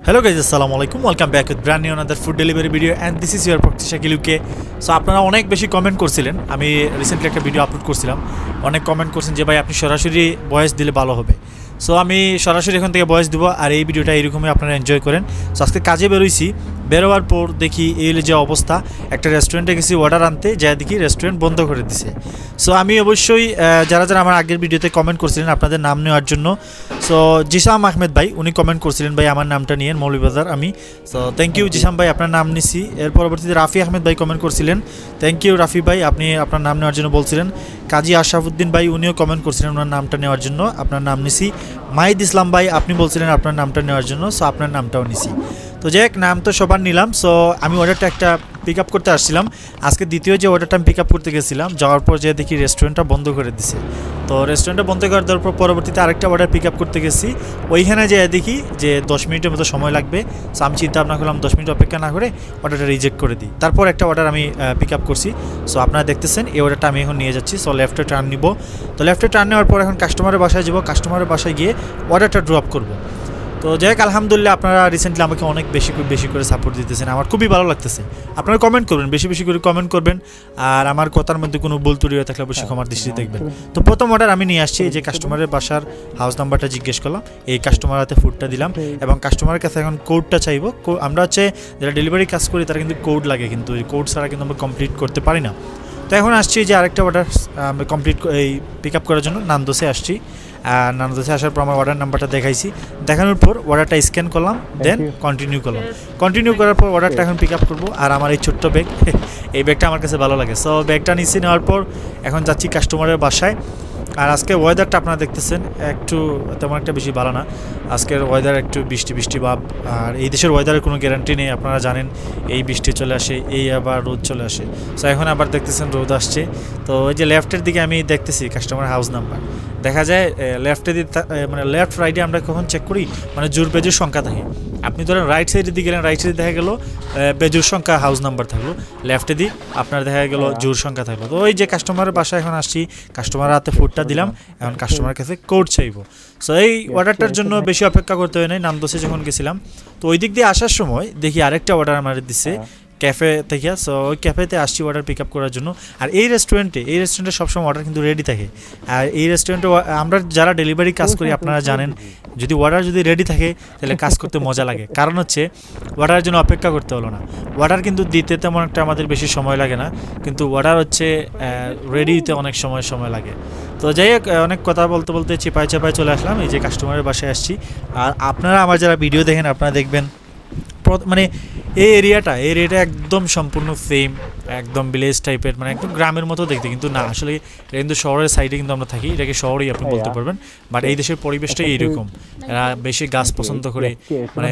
Hello guys, assalamualaikum. Welcome back with brand new another food delivery video and this is your Prakti Shakil UK. So আপনারা অনেক বেশি comment করছিলেন। আমি recently একটা video upload করছিলাম। অনেক কমেন্ট করছেন যে ভাই আপনি সরাসরি ভয়েস দিলে ভালো হবে। সো আমি সরাসরি এখান থেকে ভয়েস দিব আর এই ভিডিওটা এরকমই আপনারা এনজয় করেন। সো আজকে কাজে বেরোইছি, বেরোবার পর দেখি এই যে অবস্থা, একটা রেস্টুরেন্টে গেছি অর্ডার আনতে, যা দেখি রেস্টুরেন্ট বন্ধ করে দিছে। সো আমি অবশ্যই যারা যারা আমার আগের ভিডিওতে কমেন্ট করছিলেন আপনাদের নাম নেওয়ার জন্য, সো জিসাম আহমেদ ভাই উনি কমেন্ট করছিলেন ভাই আমার নামটা নিয়ে মৌলভীবাজার আমি। সো থ্যাংক ইউ জিসাম ভাই, আপনার নাম নিছি। এর পরবর্তীতে রাফি আহমেদ ভাই কমেন্ট করছিলেন, থ্যাংক ইউ রাফি ভাই, আপনি আপনার নাম নেওয়ার জন্য বলছিলেন। কাজী আশরাফুদ্দিন ভাই উনিও কমেন্ট করছিলেন ওনার নামটা নেওয়ার জন্য, আপনার নাম নিছি। মাহিদ ইসলাম ভাই আপনি বলছিলেন আপনার নামটা নেওয়ার জন্য, সো আপনার নামটাও নিছি। তো যাই হোক, নাম তো সবার নিলাম। সো আমি অর্ডারটা একটা পিক আপ করতে আসছিলাম। আজকে দ্বিতীয় যে অর্ডারটা আমি পিক আপ করতে গেছিলাম, যাওয়ার পর যে দেখি রেস্টুরেন্টটা বন্ধ করে দিছে। তো রেস্টুরেন্টটা বন্ধ করে দেওয়ার পর পরবর্তীতে আরেকটা অর্ডার পিক আপ করতে গেছি। ওইখানে যে দেখি যে 10 মিনিটের মতো সময় লাগবে। সো আমি চিন্তা ভাবনা করলাম 10 মিনিট অপেক্ষা না করে অর্ডারটা রিজেক্ট করে দিই। তারপর একটা অর্ডার আমি পিক আপ করছি। সো আপনারা দেখতেছেন এই অর্ডারটা আমি এখন নিয়ে যাচ্ছি। সো লেফটে টার্ন নিব। তো লেফটে টার্ন নেওয়ার পর এখন কাস্টমারের বাসায় যাব, কাস্টমারের বাসায় গিয়ে অর্ডারটা ড্রপ করব। তো যাই হোক, আলহামদুলিল্লাহ আপনারা রিসেন্টলি আমাকে অনেক বেশি করে সাপোর্ট দিতেছেন, আমার খুবই ভালো লাগতেছে। আপনারা কমেন্ট করবেন, বেশি করে কমেন্ট করবেন, আর আমার কথার মধ্যে কোনো ভুল ত্রুটি হয়ে থাকলে অবশ্যই ক্ষমার দৃষ্টিতে দেখবেন। তো প্রথম অর্ডার আমি নিয়ে আসছি, যে কাস্টমারের বাসার হাউস নাম্বারটা জিজ্ঞেস করলাম, এই কাস্টমার হাতে ফুডটা দিলাম এবং কাস্টমারের কাছে এখন কোডটা চাইবো। আমরা হচ্ছে যারা ডেলিভারি কাজ করি তারা কিন্তু কোড লাগে, কিন্তু এই কোড ছাড়া কিন্তু আমরা কমপ্লিট করতে পারি না। তো এখন আসছি যে আরেকটা অর্ডার কমপ্লিট এই পিক আপ করার জন্য নান্দোসে আসছি। আর নান্দোসে আসার পর আমার অর্ডার নাম্বারটা দেখাইছি, দেখানোর পর অর্ডারটা স্ক্যান করলাম, দেন কন্টিনিউ করলাম। কন্টিনিউ করার পর অর্ডারটা এখন পিক আপ করবো। আর আমার এই ছোট্ট ব্যাগ, এই ব্যাগটা আমার কাছে ভালো লাগে। সো ব্যাগটা নিচে নেওয়ার পর এখন যাচ্ছি কাস্টমারের বাসায়। আর আজকে ওয়েদারটা আপনারা দেখতেছেন একটু তেমন একটা বেশি ভালো না। আজকের ওয়েদার একটু বৃষ্টি ভাব, আর এই দেশের ওয়েদারের কোনো গ্যারান্টি নেই। আপনারা জানেন এই বৃষ্টি চলে আসে, এই আবার রোদ চলে আসে। সো এখন আবার দেখতেছেন রোদ আসছে। তো ওই যে লেফটের দিকে আমি দেখতেছি কাস্টমার হাউস নাম্বার, দেখা যায় লেফটে দিকে মানে লেফট রাইটে আমরা কখন চেক করি মানে জোর বেজুর সংখ্যা থাকে। আপনি ধরেন রাইট সাইডের দিকে গেলেন, রাইট সাইডে দেখা গেল বেজুর সংখ্যা হাউস নাম্বার থাকলো, লেফটে দিক আপনার দেখা গেল জোর সংখ্যা থাকলো। তো ওই যে কাস্টমারের বাসায় এখন আসছি, কাস্টমারের হাতে ফুডটা দিলাম, এখন কাস্টমারের কাছে কোড চাইবো। সো এই অর্ডারটার জন্য বেশি অপেক্ষা করতে হয় নাই। নান্দোসে যখন গেছিলাম তো ওই দিক দিয়ে আসার সময় দেখি আরেকটা অর্ডার আমার দিচ্ছে ক্যাফে থেকে। সো ওই ক্যাফেতে আসছি অর্ডার পিক আপ করার জন্য। আর এই রেস্টুরেন্টে সবসময় অর্ডার কিন্তু রেডি থাকে। আর এই রেস্টুরেন্টে আমরা যারা ডেলিভারি কাজ করি আপনারা জানেন, যদি অর্ডার যদি রেডি থাকে তাহলে কাজ করতে মজা লাগে। কারণ হচ্ছে অর্ডারের জন্য অপেক্ষা করতে হলো না। অর্ডার কিন্তু দিতে তেমন একটা আমাদের বেশি সময় লাগে না, কিন্তু অর্ডার হচ্ছে রেডি হতে অনেক সময় লাগে। তো যাই হোক, অনেক কথা বলতে চেপায় চলে আসলাম, এই যে কাস্টমারের বাসায় আসছি। আর আপনারা আমার যারা ভিডিও দেখেন আপনারা দেখবেন মানে এই এরিয়াটা একদম সম্পূর্ণ সেম, একদম ভিলেজ টাইপের, মানে একদম গ্রামের মতো দেখতে, কিন্তু না আসলে এটা কিন্তু শহরের সাইডে কিন্তু আমরা থাকি, এটাকে শহরেই আপনি বলতে পারবেন। বাট এই দেশের পরিবেশটাই এইরকম, এরা বেশি গাছ পছন্দ করে, মানে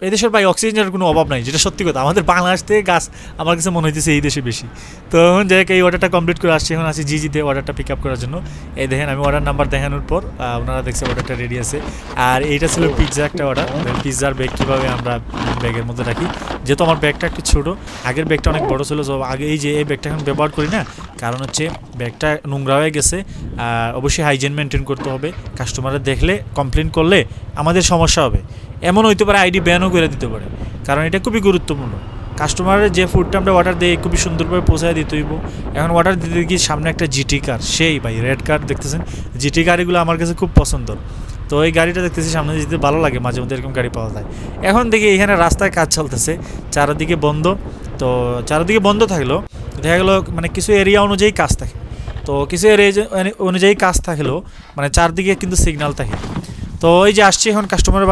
এই দেশের ভাই অক্সিজেনের কোনো অভাব নাই, যেটা সত্যি কথা। আমাদের বাংলাদেশ থেকে গাছ আমার কাছে মনে হইতেছে এই দেশে বেশি। তো এখন যাই হোক, এই অর্ডারটা কমপ্লিট করে আসছি, এখন আসি জিজিতে অর্ডারটা পিক আপ করার জন্য। এই দেখেন আমি অর্ডার নাম্বার দেখানোর পর ওনারা দেখছে অর্ডারটা রেডি আছে। আর এইটা ছিল পিৎজা একটা অর্ডার। পিৎজার ব্যাগ কীভাবে আমরা ব্যাগের মধ্যে রাখি, যেহেতু আমার ব্যাগটা একটু ছোটো, আগের ব্যাগটা অনেক বড় ছিল। সব আগে এই যে এই ব্যাগটা এখন ব্যবহার করি না, কারণ হচ্ছে ব্যাগটা নোংরা হয়ে গেছে। অবশ্যই হাইজিন মেনটেন করতে হবে, কাস্টমারের দেখলে কমপ্লেন করলে আমাদের সমস্যা হবে। এমন হইতে পারে আইডি ব্যানও করে দিতে পারে, কারণ এটা খুবই গুরুত্বপূর্ণ। কাস্টমারের যে ফুডটা আমরা অর্ডার দিই খুবই সুন্দরভাবে পৌঁছায় দিতে হইব। এখন অর্ডার দিতে গিয়ে সামনে একটা জিটি কার, সেই ভাই রেড কার দেখতেছেন, জিটি গাড়িগুলো আমার কাছে খুব পছন্দ। তো এই গাড়িটা দেখতেছি সামনে যেতে ভালো লাগে, মাঝে মধ্যে এরকম গাড়ি পাওয়া যায়। এখন দেখি এখানে রাস্তায় কাজ চলতেছে, চারিদিকে বন্ধ। তো চারিদিকে বন্ধ থাকলেও দেখা গেলো মানে কিছু এরিয়া অনুযায়ী কাজ থাকে, তো কিছু এরিয়া অনুযায়ী কাজ থাকলেও মানে চারদিকে কিন্তু সিগন্যাল থাকে। তো এই যে আসছি এখন কাস্টমারের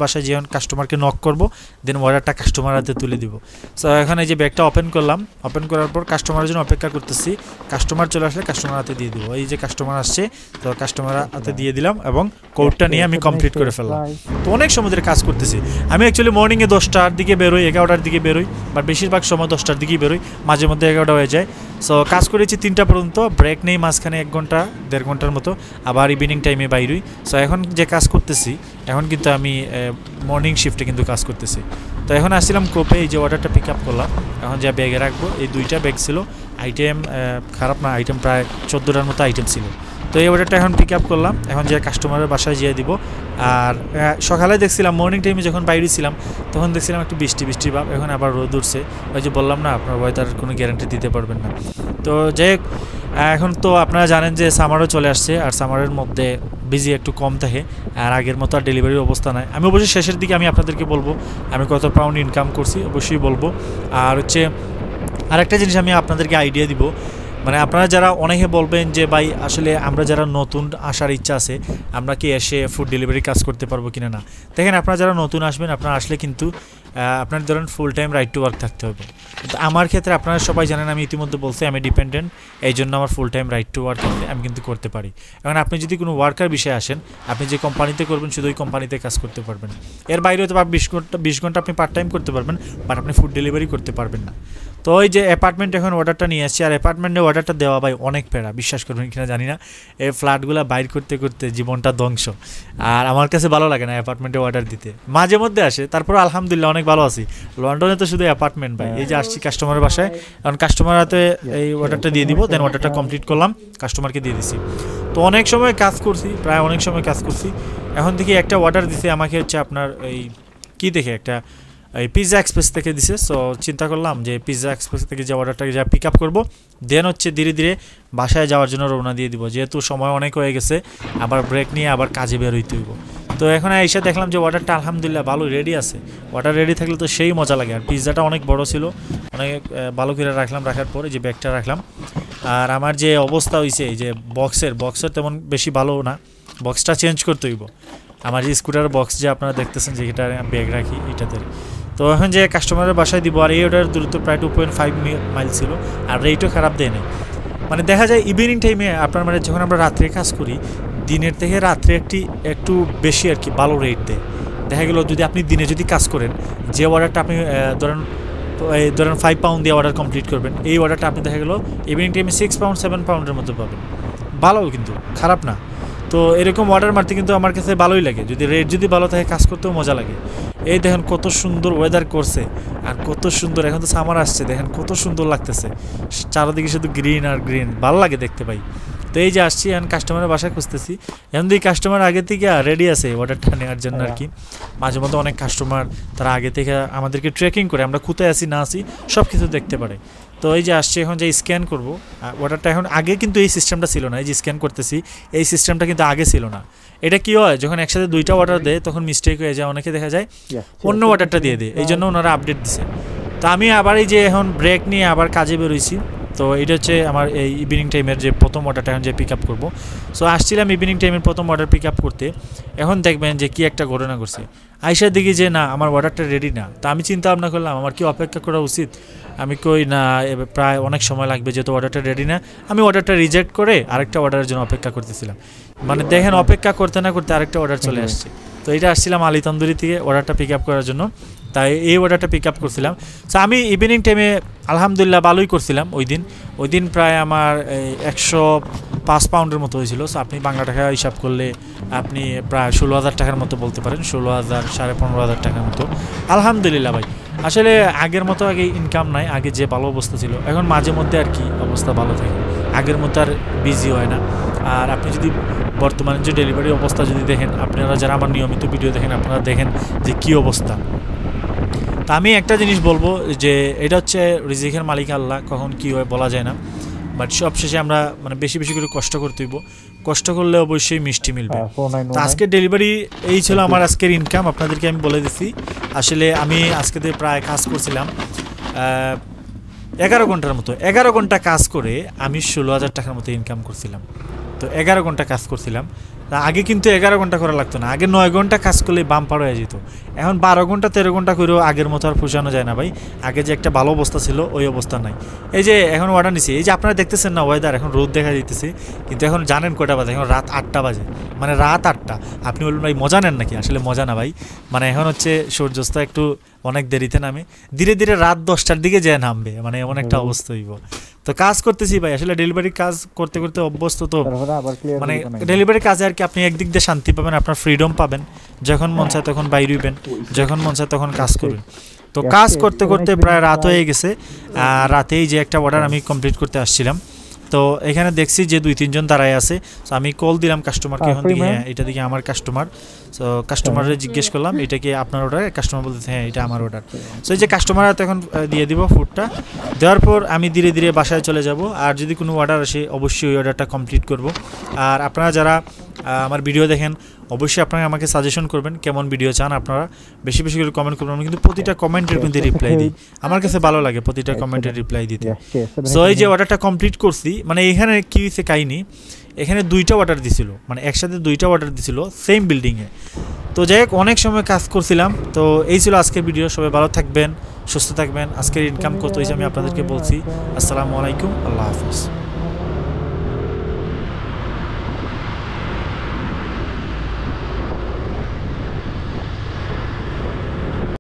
বাসায় যেমন কাস্টমারকে নক করবো, দেন অর্ডারটা কাস্টমার হাতে তুলে দিব। সো এখন এই যে ব্যাগটা ওপেন করলাম, ওপেন করার পর কাস্টমারের জন্য অপেক্ষা করতেছি। কাস্টমার চলে আসলে কাস্টমার হাতে দিয়ে দিব। এই যে কাস্টমার আসছে, তো কাস্টমার হাতে দিয়ে দিলাম এবং কোডটা নিয়ে আমি কমপ্লিট করে ফেললাম। তো অনেক সময় ধরে কাজ করতেছি আমি। অ্যাকচুয়ালি মর্নিংয়ে 10টার দিকে বেরোই, 11টার দিকে বেরোই, বাট বেশিরভাগ সময় 10টার দিকেই বেরোই, মাঝে মধ্যে 11টা হয়ে যায়। সো কাজ করেছি 3টা পর্যন্ত, ব্রেক নেই মাঝখানে 1 ঘন্টা 1.5 ঘন্টার মতো, আবার ইভিনিং টাইমে বাইরই। সো এখন যে কাজ করতেছি, এখন কিন্তু আমি মর্নিং শিফটে কিন্তু কাজ করতেছি। তো এখন আসছিলাম কোপে, এই যে অর্ডারটা পিক আপ করলাম, এখন যা ব্যাগে রাখবো। এই 2টা ব্যাগ ছিল, আইটেম খারাপ না, আইটেম প্রায় 14টার মতো আইটেম ছিল। তো এই অর্ডারটা এখন পিক আপ করলাম, এখন যে কাস্টমারের বাসায় যেয়ে দিব। আর সকালে দেখছিলাম মর্নিং টাইমে যখন বাইরে ছিলাম তখন দেখছিলাম একটু বৃষ্টি ভাব, এখন আবার রোদ উঠছে। ওই যে বললাম না আপনার ওয়েদার কোনো গ্যারান্টি দিতে পারবেন না। তো যাই হোক, এখন তো আপনারা জানেন যে সামারও চলে আসছে, আর সামারের মধ্যে বিজি একটু কম থাকে, আর আগের মতো আর ডেলিভারির অবস্থা নাই। আমি অবশ্যই শেষের দিকে আমি আপনাদেরকে বলবো আমি কত পাউন্ড ইনকাম করছি, অবশ্যই বলবো। আর হচ্ছে আরেকটা জিনিস আমি আপনাদেরকে আইডিয়া দিব, মানে আপনারা যারা অনেকে বলবেন যে ভাই আসলে আমরা যারা নতুন আসার ইচ্ছা আছে আমরা কি এসে ফুড ডেলিভারি কাজ করতে পারবো কিনা না। দেখেন আপনারা যারা নতুন আসবেন আপনারা আসলে কিন্তু আপনার ধরেন full time right to work থাকতে হবে। তো আমার ক্ষেত্রে আপনারা সবাই জানেন আমি ইতিমধ্যে বলছি আমি ডিপেন্ডেন্ট, এই জন্য আমার full time right to work আছে, আমি কিন্তু করতে পারি। এখন আপনি যদি কোনো ওয়ার্কার বিষয়ে আসেন, আপনি যে কোম্পানিতে করবেন শুধু ওই কোম্পানিতে কাজ করতে পারবেন, এর বাইরেও তো 20 ঘন্টা আপনি পার্ট টাইম করতে পারবেন, বাট আপনি ফুড ডেলিভারি করতে পারবেন না। তো ওই যে অ্যাপার্টমেন্ট এখন অর্ডারটা নিয়ে আসছি, আর অ্যাপার্টমেন্টে অর্ডারটা দেওয়া ভাই অনেক প্যারা, বিশ্বাস করবেন কিনা জানি না। এই ফ্ল্যাটগুলো বাইর করতে করতে জীবনটা ধ্বংস, আর আমার কাছে ভালো লাগে না অ্যাপার্টমেন্টে অর্ডার দিতে। মাঝে মধ্যে আসে, তারপর আলহামদুলিল্লাহ অনেক ভালো আছি। লন্ডনে তো শুধু অ্যাপার্টমেন্ট ভাই। এই যে আসছি কাস্টমারের বাসায়, কারণ কাস্টমার হাতে এই অর্ডারটা দিয়ে দিব, দেন অর্ডারটা কমপ্লিট করলাম, কাস্টমারকে দিয়ে দিছি। তো অনেক সময় কাজ করছি, প্রায় অনেক সময় কাজ করছি। এখন দেখি একটা অর্ডার দিছে আমাকে হচ্ছে আপনার এই কী দেখে একটা এই পিৎজা এক্সপ্রেস থেকে দিছে। সো চিন্তা করলাম যে পিৎজা এক্সপ্রেস থেকে যে অর্ডারটাকে যা পিক আপ করবো, দেন হচ্ছে ধীরে ধীরে বাসায় যাওয়ার জন্য রওনা দিয়ে দিব, যেহেতু সময় অনেক হয়ে গেছে, আবার ব্রেক নিয়ে আবার কাজে বের হইতে হইব। তো এখন এসে দেখলাম যে অর্ডারটা আলহামদুলিল্লাহ ভালো রেডি আছে। অর্ডার রেডি থাকলে তো সেই মজা লাগে। আর পিৎজাটা অনেক বড় ছিল, অনেক ভালো করে রাখলাম, রাখার পরে যে ব্যাগটা রাখলাম। আর আমার যে অবস্থা হয়েছে এই যে বক্সের তেমন বেশি ভালো না, বক্সটা চেঞ্জ করতে হইব। আমার যে স্কুটার বক্স যে আপনারা দেখতেছেন যে এটা ব্যাগ রাখি এটাতে। তো এখন যে কাস্টমারের বাসায় দিব, আর এই অর্ডার দূরত্ব প্রায় 2.5 মাইল ছিল, আর রেটও খারাপ দেয় নাই। মানে দেখা যায় ইভিনিং টাইমে আপনার মানে যখন আমরা রাত্রে কাজ করি, দিনের থেকে রাত্রে একটু বেশি আর কি ভালো রেট দেয়। দেখা গেলো যদি আপনি দিনে যদি কাজ করেন, যে অর্ডারটা আপনি ধরেন 5 পাউন্ড দিয়ে অর্ডার কমপ্লিট করবেন, এই অর্ডারটা আপনি দেখা গেলো ইভিনিং টাইমে 6 পাউন্ড 7 পাউন্ডের মধ্যে পাবেন। ভালো কিন্তু, খারাপ না। তো এরকম অর্ডার মারতে কিন্তু আমার কাছে ভালোই লাগে, যদি রেট যদি ভালো থাকে কাজ করতেও মজা লাগে। এই দেখেন কত সুন্দর ওয়েদার করছে, আর কত সুন্দর, এখন তো সামার আসছে, দেখেন কত সুন্দর লাগতেছে, চারদিকে শুধু গ্রিন আর গ্রিন, ভালো লাগে দেখতে পাই। তো এই যে আসছি এখন কাস্টমারের বাসায় খুঁজতেছি, এখন দিই কাস্টমার আগে থেকে রেডি আছে অর্ডারটা নেওয়ার জন্য আর কি। মাঝে মধ্যে অনেক কাস্টমার তারা আগে থেকে আমাদেরকে ট্র্যাকিং করে, আমরা কোথায় আছি না আছি সব কিছু দেখতে পারে। তো এই যে আসছে এখন যে স্ক্যান করব অর্ডারটা, এখন আগে কিন্তু এই সিস্টেমটা ছিল না, এই যে স্ক্যান করতেছি এই সিস্টেমটা কিন্তু আগে ছিল না। এটা কি হয় যখন একসাথে দুইটা অর্ডার দেয় তখন মিস্টেক হয়ে যায়, অনেকে দেখা যায় অন্য অর্ডারটা দিয়ে দেয়, এই জন্য ওনারা আপডেট দিছে। তো আমি আবার এই যে এখন ব্রেক নিয়ে আবার কাজে বেরোইছি। তো এটা হচ্ছে আমার এই ইভিনিং টাইমের যে প্রথম অর্ডারটা এখন যে পিক আপ করবো। সো আসছিলাম ইভিনিং টাইমের প্রথম অর্ডার পিক আপ করতে, এখন দেখবেন যে কি একটা ঘটনা করছে। আইসার দিকে যে না আমার অর্ডারটা রেডি না, তো আমি চিন্তা ভাবনা করলাম আমার কি অপেক্ষা করা উচিত। আমি কই না প্রায় অনেক সময় লাগবে, যেহেতু অর্ডারটা রেডি না। আমি অর্ডারটা রিজেক্ট করে আরেকটা অর্ডারের জন্য অপেক্ষা করতেছিলাম, মানে দেখেন অপেক্ষা করতে না করতে আরেকটা অর্ডার চলে আসছে। তো এটা আসছিলাম আলী তন্দুরি থেকে অর্ডারটা পিক আপ করার জন্য, তাই এই অর্ডারটা পিক আপ করছিলাম। সো আমি ইভিনিং টাইমে আলহামদুলিল্লাহ ভালোই করছিলাম। ওই দিন প্রায় আমার 105 পাউন্ডের মতো হয়েছিল। সো আপনি বাংলা টাকা হিসাব করলে আপনি প্রায় 16,000 টাকার মতো বলতে পারেন, 16,000 15,500 টাকার মতো। আলহামদুলিল্লাহ ভাই, আসলে আগের মতো আগে ইনকাম নাই, আগে যে ভালো অবস্থা ছিল, এখন মাঝে মধ্যে আর কি অবস্থা ভালো থাকে, আগের মতো আর বিজি হয় না। আর আপনি যদি বর্তমানে যে ডেলিভারি অবস্থা যদি দেখেন, আপনারা যারা আমার নিয়মিত ভিডিও দেখেন আপনারা দেখেন যে কী অবস্থা। তা আমি একটা জিনিস বলবো যে এটা হচ্ছে রিজিকের মালিক আল্লাহ, কখন কী হয় বলা যায় না। বাট সব শেষে আমরা মানে বেশি বেশি করে কষ্ট করতে হইব, কষ্ট করলে অবশ্যই মিষ্টি মিলবে। তো আজকের ডেলিভারি এই ছিল আমার আজকের ইনকাম, আপনাদেরকে আমি বলে দিচ্ছি। আসলে আমি আজকে প্রায় কাজ করছিলাম 11 ঘন্টার মতো, 11 ঘন্টা কাজ করে আমি 16,000 টাকার মতো ইনকাম করছিলাম। তো 11 ঘন্টা কাজ করছিলাম। আগে কিন্তু 11 ঘন্টা করা লাগতো না, আগে 9 ঘন্টা কাজ করলে বাম্পার হয়ে যেত। এখন 12 ঘন্টা 13 ঘন্টা করেও আগের মতো আর পোষানো যায় না ভাই। আগে যে একটা ভালো অবস্থা ছিল ওই অবস্থা নাই। এই যে এখন অর্ডার নিছি, এই যে আপনারা দেখতেছেন না ওয়েদার, এখন রোদ দেখা দিতেছে, কিন্তু এখন জানেন কয়টা বাজে, এখন রাত 8টা বাজে, মানে রাত 8টা। আপনি বলবেন ভাই মজা নেন নাকি, আসলে মজা না ভাই, মানে এখন হচ্ছে সূর্যাস্ত একটু অনেক দেরিতে নামে, ধীরে ধীরে রাত 10টার দিকে যেয়ে নামবে, মানে এমন একটা অবস্থা হইব। তো কাজ করতেছি ভাই, আসলে ডেলিভারি কাজ করতে করতে অভ্যস্ত। তো মানে ডেলিভারি কাজে আর কি আপনি একদিক দিয়ে শান্তি পাবেন, আপনার ফ্রিডম পাবেন, যখন মন চায় তখন বাইরে হইবেন, যখন মন চায় তখন কাজ করবেন। তো কাজ করতে করতে প্রায় রাত হয়ে গেছে, আর রাতেই যে একটা অর্ডার আমি কমপ্লিট করতে আসছিলাম। তো এখানে দেখছি যে 2-3 জন দাঁড়ায় আছে। সো আমি কল দিলাম কাস্টমারকে, এখন দেখি হ্যাঁ এটা দেখি আমার কাস্টমার। সো কাস্টমারে জিজ্ঞেস করলাম এটা কি আপনার অর্ডার, কাস্টমার বলতেছে হ্যাঁ এটা আমার অর্ডার। সো এই যে কাস্টমার এখন দিয়ে দিব ফুডটা, দেওয়ার পর আমি ধীরে ধীরে বাসায় চলে যাব। আর যদি কোনো অর্ডার আসে অবশ্যই ওই অর্ডারটা কমপ্লিট করব। আর আপনারা যারা আমার ভিডিও দেখেন অবশ্যই আপনারা আমাকে সাজেশন করবেন কেমন ভিডিও চান, আপনারা বেশি বেশি করে কমেন্ট করবেন। আমি কিন্তু প্রতিটা কমেন্টের কিন্তু রিপ্লাই দিই, আমার কাছে ভালো লাগে প্রতিটা কমেন্টের রিপ্লাই দিতে। সো এই যে অর্ডারটা কমপ্লিট করছি, মানে এখানে কী হয়েছে কাহিনি, এখানে 2টা অর্ডার দিছিল, মানে একসাথে 2টা অর্ডার দিছিল সেম বিল্ডিংয়ে। তো যাই হোক অনেক সময় কাজ করছিলাম। তো এই ছিল আজকের ভিডিও, সবাই ভালো থাকবেন, সুস্থ থাকবেন। আজকের ইনকাম কত হয়েছে আমি আপনাদেরকে বলছি। আসসালামু আলাইকুম, আল্লাহ হাফিজ।